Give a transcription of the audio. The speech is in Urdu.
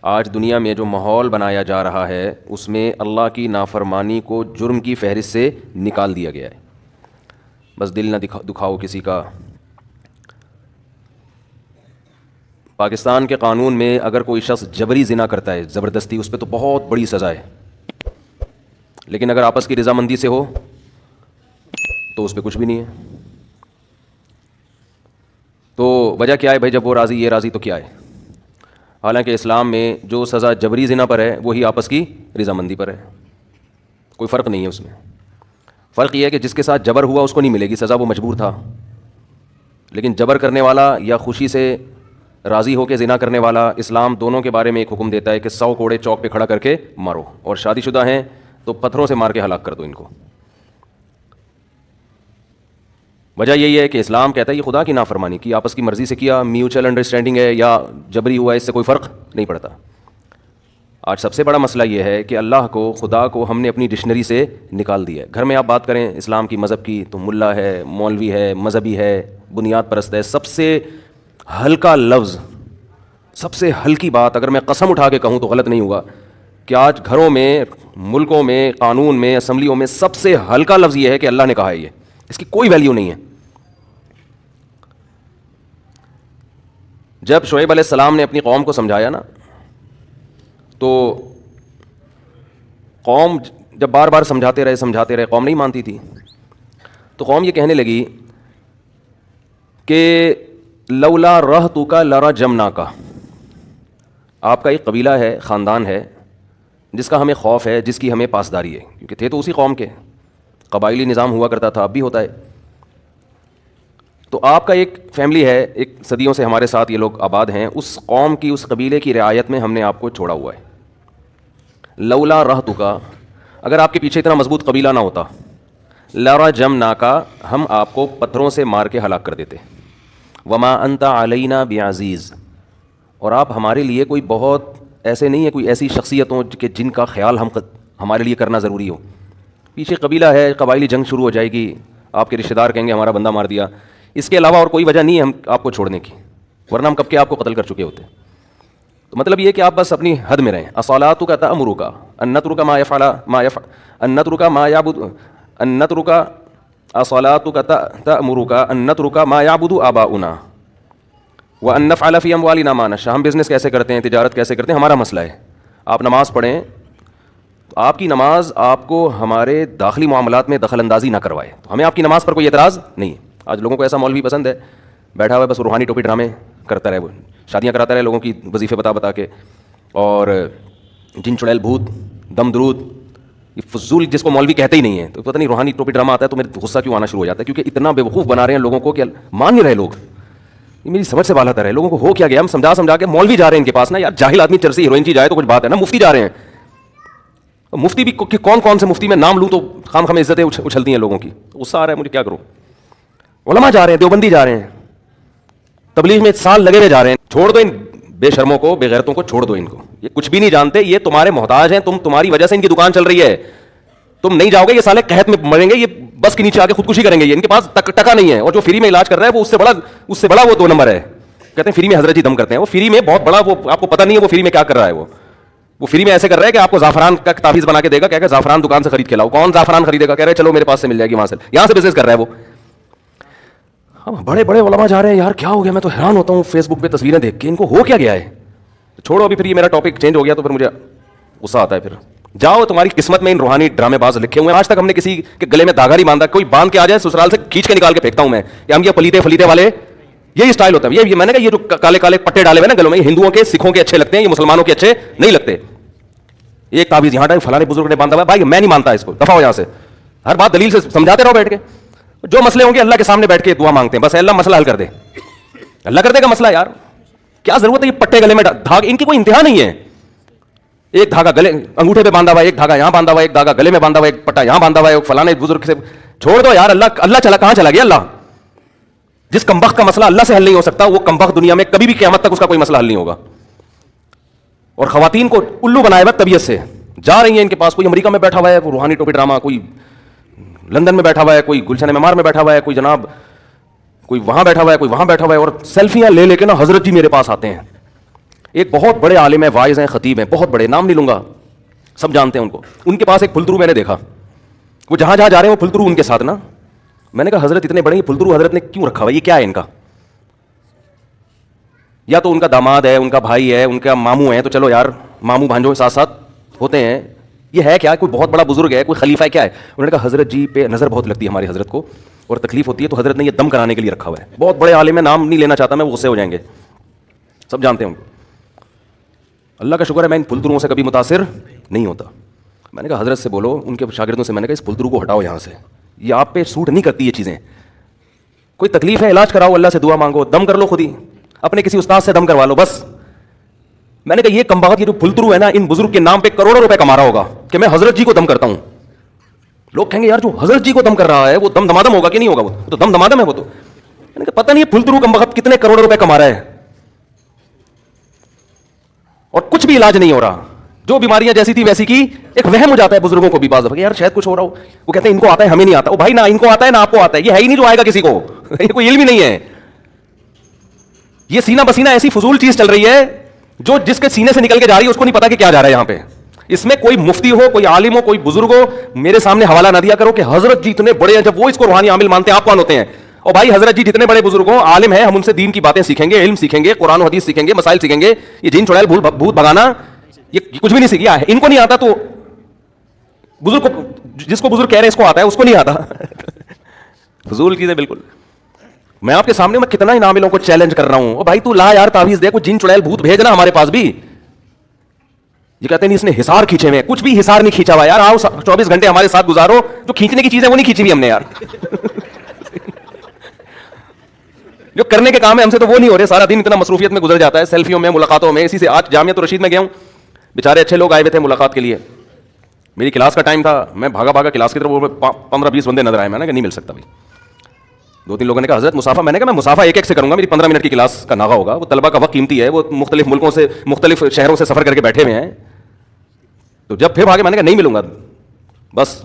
آج دنیا میں جو ماحول بنایا جا رہا ہے اس میں اللہ کی نافرمانی کو جرم کی فہرست سے نکال دیا گیا ہے. بس دل نہ دکھاؤ کسی کا. پاکستان کے قانون میں اگر کوئی شخص جبری زنا کرتا ہے زبردستی، اس پہ تو بہت بڑی سزا ہے، لیکن اگر آپس کی رضامندی سے ہو تو اس پہ کچھ بھی نہیں ہے. تو وجہ کیا ہے بھائی؟ جب وہ راضی یہ راضی تو کیا ہے؟ حالانکہ اسلام میں جو سزا جبری زنا پر ہے وہی آپس کی رضامندی پر ہے، کوئی فرق نہیں ہے اس میں. فرق یہ ہے کہ جس کے ساتھ جبر ہوا اس کو نہیں ملے گی سزا، وہ مجبور تھا، لیکن جبر کرنے والا یا خوشی سے راضی ہو کے زنا کرنے والا، اسلام دونوں کے بارے میں ایک حکم دیتا ہے کہ 100 کوڑے چوک پہ کھڑا کر کے مارو، اور شادی شدہ ہیں تو پتھروں سے مار کے ہلاک کر دو ان کو. وجہ یہی ہے کہ اسلام کہتا ہے یہ خدا کی نافرمانی کی، آپس کی مرضی سے کیا، میوچل انڈرسٹینڈنگ ہے یا جبری ہوا ہے، اس سے کوئی فرق نہیں پڑتا. آج سب سے بڑا مسئلہ یہ ہے کہ اللہ کو، خدا کو ہم نے اپنی ڈکشنری سے نکال دیا ہے. گھر میں آپ بات کریں اسلام کی، مذہب کی، تو ملا ہے، مولوی ہے، مذہبی ہے، بنیاد پرست ہے. سب سے ہلکا لفظ، سب سے ہلکی بات، اگر میں قسم اٹھا کے کہوں تو غلط نہیں ہوگا، کہ آج گھروں میں، ملکوں میں، قانون میں، اسمبلیوں میں سب سے ہلکا لفظ یہ ہے کہ اللہ نے کہا ہے. یہ اس کی کوئی ویلیو نہیں ہے. جب شعیب علیہ السلام نے اپنی قوم کو سمجھایا نا، تو قوم جب بار بار سمجھاتے رہے، قوم نہیں مانتی تھی. تو قوم یہ کہنے لگی کہ لولا رہتک لرجمناک، آپ کا ایک قبیلہ ہے، خاندان ہے جس کا ہمیں خوف ہے، جس کی ہمیں پاسداری ہے، کیونکہ تھے تو اسی قوم کے، قبائلی نظام ہوا کرتا تھا، اب بھی ہوتا ہے. تو آپ کا ایک فیملی ہے، ایک صدیوں سے ہمارے ساتھ یہ لوگ آباد ہیں، اس قوم کی، اس قبیلے کی رعایت میں ہم نے آپ کو چھوڑا ہوا ہے. لولا رہتک، اگر آپ کے پیچھے اتنا مضبوط قبیلہ نہ ہوتا، لرجمناک، ہم آپ کو پتھروں سے مار کے ہلاک کر دیتے. وما انت علینا بعزیز، اور آپ ہمارے لیے کوئی بہت ایسے نہیں ہے، کوئی ایسی شخصیت ہوں کہ جن کا خیال ہمارے لیے کرنا ضروری ہو. پیچھے قبیلہ ہے، قبائلی جنگ شروع ہو جائے گی، آپ کے رشتہ دار کہیں گے ہمارا بندہ مار دیا. اس کے علاوہ اور کوئی وجہ نہیں ہے ہم آپ کو چھوڑنے کی، ورنہ ہم کب کے آپ کو قتل کر چکے ہوتے. تو مطلب یہ کہ آپ بس اپنی حد میں رہیں. اصلاتک تأمرک ان نترک ما یفعل ان نترک ما یعبد ان نترک اصلاتک تأمرک ان نترک ما یعبد آباؤنا وان نفعل فی اموالنا ما نشاء. ہم بزنس کیسے کرتے ہیں، تجارت کیسے کرتے ہیں، ہمارا مسئلہ ہے. آپ نماز پڑھیں تو آپ کی نماز آپ کو ہمارے داخلی معاملات میں دخل اندازی نہ کروائے. تو ہمیں آپ کی نماز پر کوئی اعتراض نہیں ہے. آج لوگوں کو ایسا مولوی پسند ہے، بیٹھا ہوا ہے بس روحانی ٹوپی ڈرامے کرتا رہے، وہ شادیاں کراتا رہے لوگوں کی وظیفے بتا کے، اور جن چڑیل بھوت، دم درود، یہ فضول جس کو مولوی کہتے ہی نہیں ہے. تو پتہ نہیں روحانی ٹوپی ڈرامہ آتا ہے تو میرے غصہ کیوں آنا شروع ہو جاتا ہے، کیونکہ اتنا بیوقوف بنا رہے ہیں لوگوں کو کہ مان نہیں رہے لوگ. یہ میری سمجھ سے بالا تر ہے. لوگوں کو ہو کیا گیا، ہم سمجھا کے مولوی جا رہے ہیں ان کے پاس نا. یار جاہل آدمی چرسی ہیروئن کی جائے تو کچھ بات ہے نا. مفتی جا رہے ہیں، مفتی بھی کون سے مفتی، میں نام لوں تو خام عزتیں اچھلتی ہیں لوگوں کی. غصہ آ رہا ہے مجھے، کیا کروں. علماء جا رہے ہیں، دیوبندی جا رہے ہیں، تبلیغ میں سال لگے ہوئے جا رہے ہیں. چھوڑ دو ان بے شرموں کو، بے غیرتوں کو چھوڑ دو ان کو. یہ کچھ بھی نہیں جانتے، یہ تمہارے محتاج ہیں. تمہاری وجہ سے ان کی دکان چل رہی ہے. تم نہیں جاؤ گے یہ سالے قحط میں مریں گے، یہ بس کے نیچے آ کے خودکشی کریں گے. یہ ان کے پاس ٹکا نہیں ہے. اور جو فری میں علاج کر رہا ہے وہ اس سے بڑا وہ 2 نمبر ہے. کہتے ہیں فری میں حضرت جی دم کرتے ہیں. وہ فری میں بہت بڑا، وہ آپ کو پتہ نہیں ہے وہ فری میں کیا کر رہا ہے. وہ فری میں ایسے کر رہا ہے کہ آپ کو زعفران کا تعویذ بنا کے دے گا، کہے گا زعفران دکان سے خرید کے لاؤ. کون زعفران خریدے گا؟ کہہ رہے چلو میرے پاس سے مل جائے گی وہاں سے. یہاں سے بزنس کر رہا ہے وہ. بڑے بڑے علماء جا رہے ہیں. یار کیا ہو گیا، میں تو حیران ہوتا ہوں فیس بک پہ تصویریں دیکھ کے، ان کو ہو کیا گیا ہے. چھوڑو ابھی، پھر یہ میرا ٹاپک چینج ہو گیا تو پھر مجھے غصہ آتا ہے. پھر جاؤ، تمہاری قسمت میں ان روحانی ڈرامے باز لکھے ہوئے ہیں. آج تک ہم نے کسی کے گلے میں دھاگا نہیں باندھا. کوئی باندھ کے آ جائے سسرال سے کھینچ کے نکال کے پھینکتا ہوں میں، کہ ہم یہ پلیتے والے، یہی اسٹائل ہوتا ہے. یہ میں نے کہا یہ جو کالے کالے پٹے ڈالے ہوئے نا گلوں میں، یہ ہندوؤں کے، سکھوں کے اچھے لگتے ہیں، یہ مسلمانوں کے اچھے نہیں لگتے. ایک تعویذ یہاں فلانے بزرگ نے باندھا ہوا ہے، بھائی میں نہیں مانتا اس کو، دفعہ ہو یہاں سے. ہر بات دلیل سے سمجھاتے رہو بیٹھ کے. جو مسئلے ہوں گے اللہ کے سامنے بیٹھ کے دعا مانگتے ہیں، بس اللہ مسئلہ حل کر دے. اللہ کر دے گا مسئلہ. یار کیا ضرورت ہے یہ پٹے گلے میں دھاگے، ان کی کوئی انتہا نہیں ہے. ایک دھاگا گلے انگوٹھے پہ باندھا ہوا ہے، ایک دھاگا یہاں باندھا ہوا ہے، ایک دھاگا گلے میں باندھا ہوا ہے، ایک پٹا یہاں باندھا ہوا ہے، ایک فلانے بزرگ سے. چھوڑ دو یار. اللہ چلا کہاں چلا گیا؟ اللہ جس کمبخت کا مسئلہ اللہ سے حل نہیں ہو سکتا، وہ کمبخت دنیا میں کبھی بھی قیامت تک اس کا کوئی مسئلہ حل نہیں ہوگا. اور خواتین کو الو بنائے ہوئے طبیعت سے جا رہی ہیں ان کے پاس. کوئی امریکہ میں بیٹھا ہوا ہے وہ روحانی ٹوپی ڈرامہ، کوئی لندن میں بیٹھا ہوا ہے، کوئی گلشن معمار میں بیٹھا ہوا ہے، کوئی جناب کوئی وہاں بیٹھا ہوا ہے، کوئی وہاں بیٹھا ہوا ہے، اور سیلفیاں لے کے نا حضرت جی میرے پاس آتے ہیں. ایک بہت بڑے عالم ہیں, واعظ ہیں, خطیب ہیں, بہت بڑے, نام نہیں لوں گا, سب جانتے ہیں ان کو. ان کے پاس ایک پھلترو میں نے دیکھا, وہ جہاں جہاں جا رہے ہیں وہ پھلترو ان کے ساتھ نا. میں نے کہا حضرت اتنے بڑے یہ پھلترو حضرت نے کیوں رکھا ہوا, یہ کیا ہے ان کا؟ یا تو ان کا داماد ہے, ان کا بھائی ہے, ان کا ماموں ہے, تو چلو یار ماموں بھانجوں ساتھ ساتھ ہوتے ہیں, یہ ہے کیا, کوئی بہت بڑا بزرگ ہے, کوئی خلیفہ ہے, کیا ہے؟ انہوں نے کہا حضرت جی پہ نظر بہت لگتی ہے ہماری حضرت کو اور تکلیف ہوتی ہے, تو حضرت نے یہ دم کرانے کے لیے رکھا ہوا ہے. بہت بڑے عالم ہے, نام نہیں لینا چاہتا میں, وہ غصے ہو جائیں گے, سب جانتے ہیں ان کو. اللہ کا شکر ہے میں ان پھلتروؤں سے کبھی متاثر نہیں ہوتا. میں نے کہا حضرت سے بولو, ان کے شاگردوں سے میں نے کہا اس پھلترو کو ہٹاؤ یہاں سے, یہ آپ پہ سوٹ نہیں کرتی یہ چیزیں. کوئی تکلیف ہے علاج کراؤ, اللہ سے دعا مانگو, دم کر لو خود ہی, اپنے کسی استاد سے دم کروا لو بس. میں نے کہا یہ کمبخت یہ جو پھلترو ہے نا, ان بزرگ کے نام پہ کروڑوں روپے کما رہا ہوگا کہ میں حضرت جی کو دم کرتا ہوں. لوگ کہیں گے یار جو حضرت جی کو دم کر رہا ہے وہ دم دمادم ہوگا کہ نہیں ہوگا, وہ تو دم دمادم ہے وہ تو. میں نے کہا پتہ نہیں پھلترو کمبخت کتنے کروڑوں روپے کما رہا ہے اور کچھ بھی علاج نہیں ہو رہا. جو بیماریاں جیسی تھی ویسی کی, ایک وہم ہو جاتا ہے بزرگوں کو بھی بعض دفعہ یار شاید کچھ ہو رہا ہو. وہ کہتے ہیں ان کو آتا ہے ہمیں نہیں آتا. وہ بھائی نہ ان کو آتا ہے نہ آپ کو آتا ہے, یہ ہے ہی نہیں جو آئے گا کسی کو, یہ کوئی علم ہی نہیں ہے. یہ سینہ بسینہ ایسی فضول چیز چل رہی ہے جو جس کے سینے سے نکل کے جا رہی ہے اس کو نہیں پتا کہ کیا جا رہا ہے یہاں پہ. اس میں کوئی مفتی ہو, کوئی عالم ہو, کوئی بزرگ ہو, میرے سامنے حوالہ نہ دیا کرو کہ حضرت جی اتنے بڑے ہیں, جب وہ اس کو روحانی عامل مانتے ہیں آپ کون ہوتے ہیں؟ اور بھائی حضرت جی جتنے بڑے بزرگ ہوں, عالم ہیں, ہم ان سے دین کی باتیں سیکھیں گے, علم سیکھیں گے, قرآن و حدیث سیکھیں گے, مسائل سیکھیں گے. یہ جن چڑیل بھوت بھگانا یہ کچھ بھی نہیں سیکھا ہے, ان کو نہیں آتا تو بزرگ کو, جس کو بزرگ کہہ رہے ہیں اس کو آتا ہے, اس کو نہیں آتا. فضول چیزیں بالکل. میں آپ کے سامنے میں کتنا ان عاملوں کو چیلنج کر رہا ہوں, اور بھائی تو لا یار تعویذ دے, کوئی جن چڑیل بھوت بھیجنا ہمارے پاس بھی. یہ کہتے ہیں اس نے حصار کھینچے ہوئے, کچھ بھی حصار نہیں کھینچا ہوا یار, آؤ 24 گھنٹے ہمارے ساتھ گزارو, جو کھینچنے کی چیزیں وہ نہیں کھینچی ہوئی ہم نے یار. جو کرنے کے کام ہے ہم سے تو وہ نہیں ہو رہے, سارا دن اتنا مصروفیت میں گزر جاتا ہے, سیلفیوں میں, ملاقاتوں میں. اسی سے آج جامعۃ الرشید میں گیا ہوں, بیچارے اچھے لوگ آئے ہوئے تھے ملاقات کے لیے. میری کلاس کا ٹائم تھا, میں بھاگا بھاگا کلاس کی طرف, 15-20 بندے نظر آئے. میں نے کہا نہیں مل سکتا بھائی. 2-3 لوگوں نے کہا حضرت مسافہ. میں نے کہا میں مسافہ ایک سے کروں گا, میری 15 منٹ کی کلاس کا ناغہ ہوگا. وہ طلبہ کا وقت قیمتی ہے, وہ مختلف ملکوں سے, مختلف شہروں سے سفر کر کے بیٹھے ہوئے ہیں. تو جب پھر بھاگے میں نے کہا نہیں ملوں گا بس.